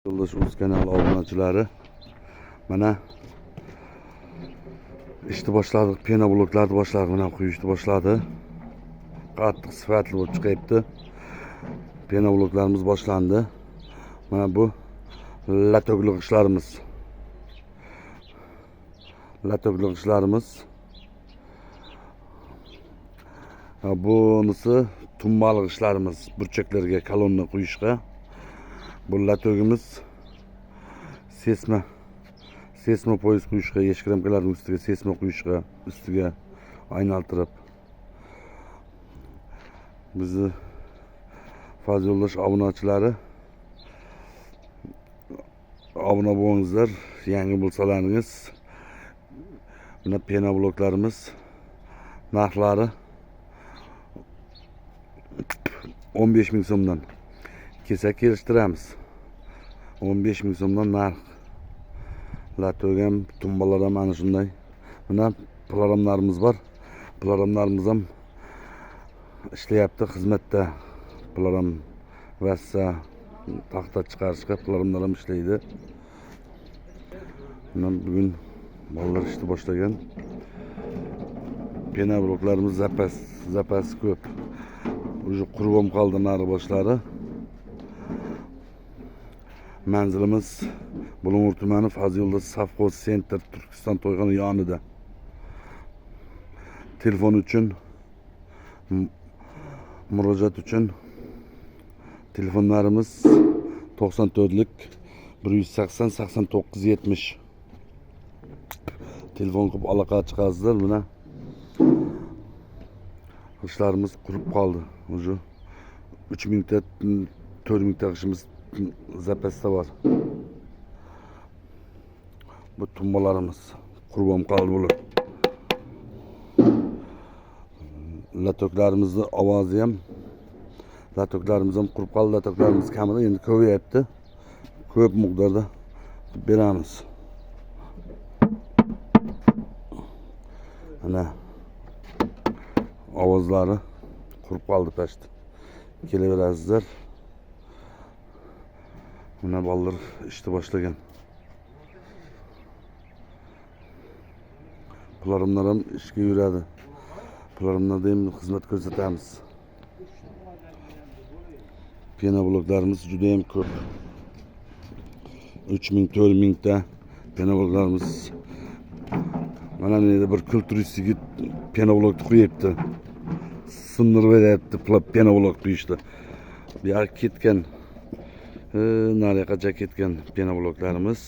Yıldız Uz kanalı abunachilari, mana ishni boshladik, pena bloklarni boshladik, mana quyishni boshladi. Qattiq sifatli bo'lib chiqyapti. Pena bloklarimiz boshlandi. Mana bu latoklik ishlarimiz. Latoklik ishlarimiz. Bunisi tumbalik ishlarimiz, burchaklarga kolonna quyishga. Bu latogimiz sesma poyez quyishga, eshikramkalarning ustiga sesma quyishga, ustiga aylantirib. Bizni Fazil Yo'ldosh obunachilari, obuna bo'lingizlar, yangi bo'lsalaringiz. Mana pena bloklarimiz narxlari 15.000 so'mdan kesak kelishtiramiz. 15.000 so'mdan narx. Latog ham, tumbalar ham ana shunday. Mana ploramlarimiz bor. Ploramlarimiz ham ishlayapti, xizmatda. Ploram vassa taxta chiqarishga ploramlar ham ishlaydi. Mana bugun bolalar ishni boshlagan. Pena bloklarimiz zapas ko'p. Уже qurbom qoldi nari boshlari. Manzilimiz Bulung'ur tumani Fazil Yo'ldosh Savxoz Center Turkiston to'yxona yonida. Telefon uchun, murojaat uchun telefonlarimiz 94lik 180 89 70. Telefon qilib aloqa chiqasizlar. Mana ishlarimiz qurib qoldi. Уже 3000 ta 4000 ta ishimiz zapasda bor. Bu tumbalarimiz qurbom qoldi bular. Latoklarimizni ovozi ham, latoklarimiz ham qurib qoldi. Latoklarimiz kamida, endi ko'payapti. Ko'p miqdorda beramiz. Mana ovozlari qurib qoldi past. Kelaverasizlar. Mana bolalar ishni boshlagan. Ploramlar ham ishga yuradi. Ploramlarda ham xizmat ko'rsatamiz. Pena bloklarimiz juda ham ko'p. 3000 4000 ta pena bloklarimiz. Mana menda bir kulturist yigit pena blokni qo'yibdi. Sindirib beryapti pena blok qo'yishdi. Bu yer ketgan, nariyoqacha ketgan pena bloklarimiz.